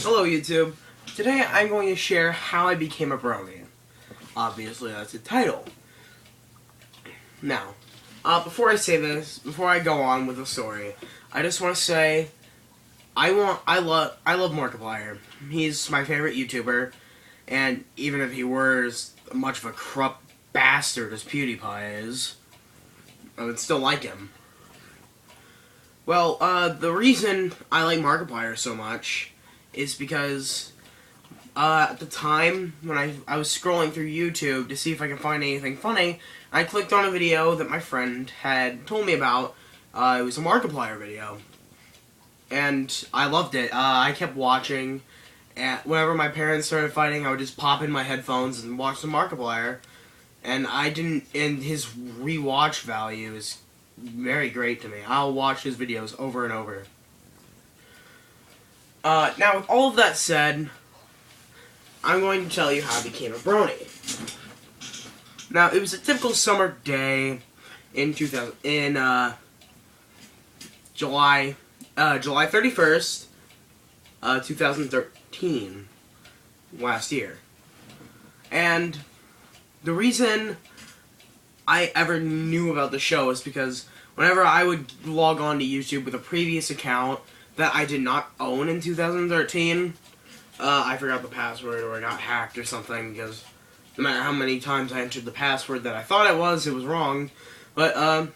Hello YouTube. Today I'm going to share how I became a Brony. Obviously that's the title. Now, before I say this, before I go on with the story, I just want to say I love Markiplier. He's my favorite YouTuber, and even if he were as much of a corrupt bastard as PewDiePie is, I would still like him. Well, the reason I like Markiplier so much is because at the time when I was scrolling through YouTube to see if I could find anything funny, I clicked on a video that my friend had told me about. It was a Markiplier video, and I loved it. I kept watching, and whenever my parents started fighting, I would just pop in my headphones and watch the Markiplier. And his rewatch value is very great to me. I'll watch his videos over and over. Now, with all of that said, I'm going to tell you how I became a Brony. Now, it was a typical summer day in July 31st, 2013, last year. And the reason I ever knew about the show is because whenever I would log on to YouTube with a previous account that I did not own in 2013, I forgot the password or I got hacked or something, because no matter how many times I entered the password that I thought it was wrong. But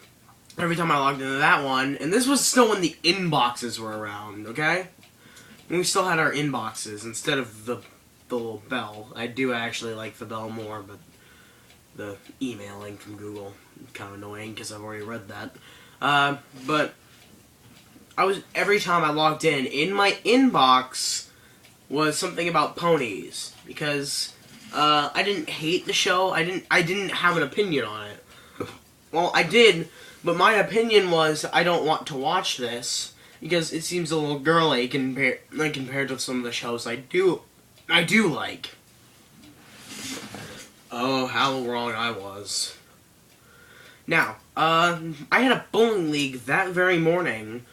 every time I logged into that one, and this was still when the inboxes were around, okay? And we still had our inboxes instead of the little bell. I do actually like the bell more, but the emailing from Google is kind of annoying because I've already read that. But every time I logged in my inbox was something about ponies, because I didn't hate the show. I didn't have an opinion on it. Well, I did, but my opinion was I don't want to watch this because it seems a little girly compared to some of the shows I do like. Oh, how wrong I was. Now, I had a bowling league that very morning,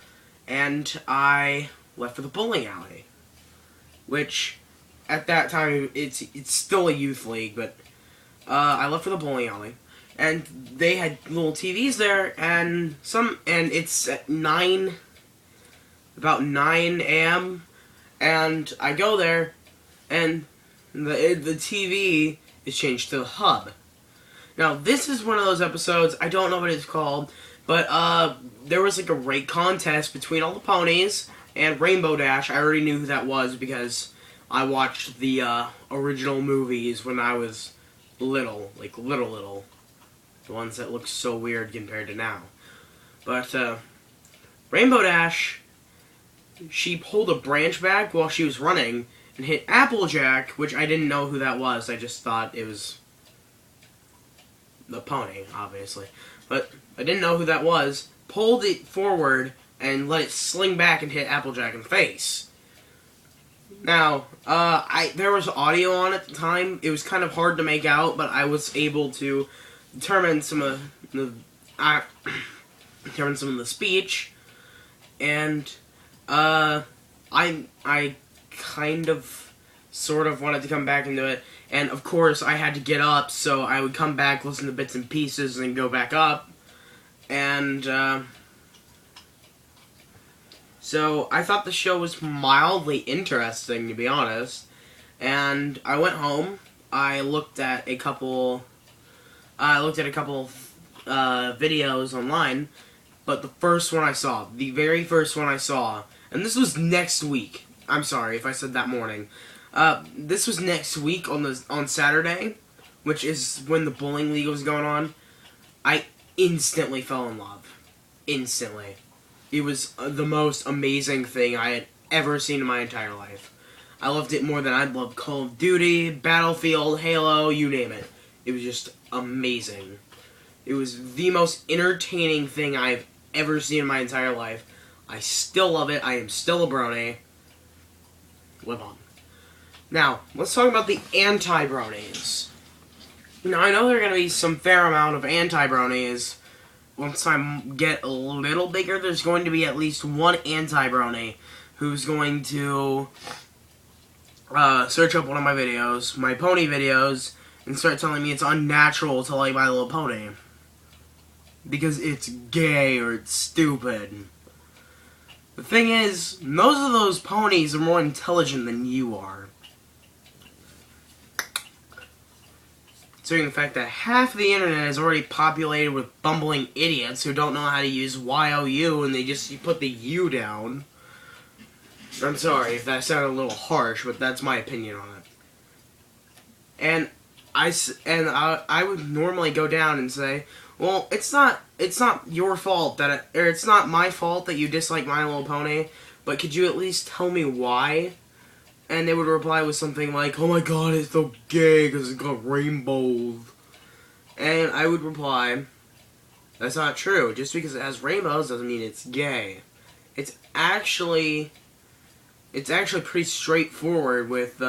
and I left for the bowling alley, which at that time it's still a youth league, but I left for the bowling alley, and they had little TVs there, and it's at about 9 a.m. and I go there, and the TV is changed to the hub. Now, this is one of those episodes, I don't know what it's called, but there was like a rate contest between all the ponies and Rainbow Dash. I already knew who that was because I watched the original movies when I was little. The ones that look so weird compared to now. But Rainbow Dash, she pulled a branch back while she was running and hit Applejack, which I didn't know who that was. I just thought it was the pony, obviously. But I didn't know who that was. Pulled it forward and let it sling back and hit Applejack in the face. Now, there was audio on at the time. It was kind of hard to make out, but I was able to determine some of the speech, and I kind of sort of wanted to come back into it, and of course I had to get up, so I would come back, listen to bits and pieces, and go back up, and so I thought the show was mildly interesting, to be honest, and I went home. I looked at a couple videos online, but the very first one I saw, and this was next week. I'm sorry if I said that morning. This was next week on Saturday, which is when the bowling league was going on. I instantly fell in love. Instantly. It was the most amazing thing I had ever seen in my entire life. I loved it more than I'd loved Call of Duty, Battlefield, Halo, you name it. It was just amazing. It was the most entertaining thing I've ever seen in my entire life. I still love it. I am still a Brony. Live on. Now, let's talk about the anti-Bronies. Now, I know there are going to be some fair amount of anti-Bronies. Once I get a little bigger, there's going to be at least one anti-Brony who's going to search up one of my videos, my pony videos, and start telling me it's unnatural to like My Little Pony. Because it's gay or it's stupid. The thing is, most of those ponies are more intelligent than you are. Considering the fact that half of the internet is already populated with bumbling idiots who don't know how to use YOU and they just put the U down. I'm sorry if that sounded a little harsh, but that's my opinion on it. And I would normally go down and say, well, it's not your fault that or it's not my fault that you dislike My Little Pony, but could you at least tell me why? And they would reply with something like, oh my god, it's so gay because it's got rainbows. And I would reply, that's not true. Just because it has rainbows doesn't mean it's gay. It's actually pretty straightforward with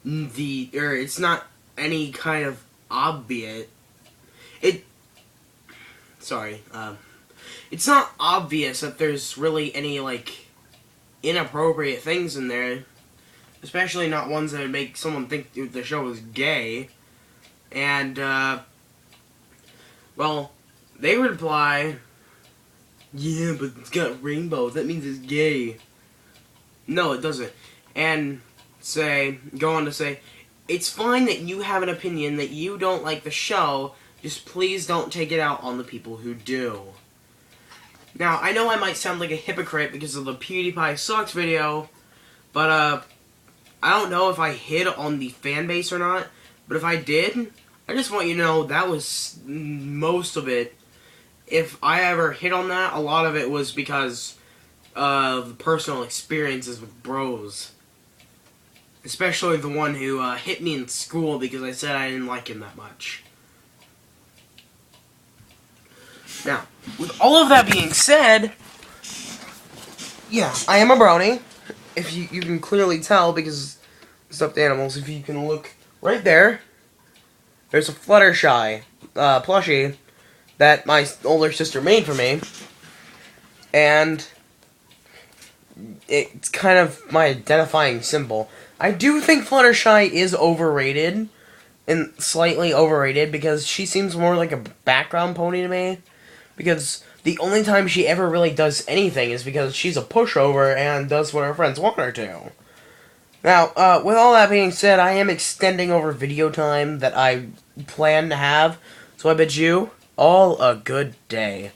it's not any kind of obvious. It's not obvious that there's really any like inappropriate things in there, especially not ones that would make someone think the show is gay. And well, they would reply, yeah, but it's got rainbows, that means it's gay. No, it doesn't. And go on to say, it's fine that you have an opinion that you don't like the show, just please don't take it out on the people who do. Now, I know I might sound like a hypocrite because of the PewDiePie Sucks video, but I don't know if I hit on the fan base or not, but if I did, I just want you to know that was most of it. If I ever hit on that, a lot of it was because of personal experiences with bros. Especially the one who hit me in school because I said I didn't like him that much. Now, with all of that being said, yeah, I am a brony. If you can clearly tell because stuffed animals, if you can look right there, there's a Fluttershy plushie that my older sister made for me. And it's kind of my identifying symbol. I do think Fluttershy is overrated, and slightly overrated, because she seems more like a background pony to me. Because the only time she ever really does anything is because she's a pushover and does what her friends want her to. Now, with all that being said, I am extending over video time that I plan to have, so I bid you all a good day.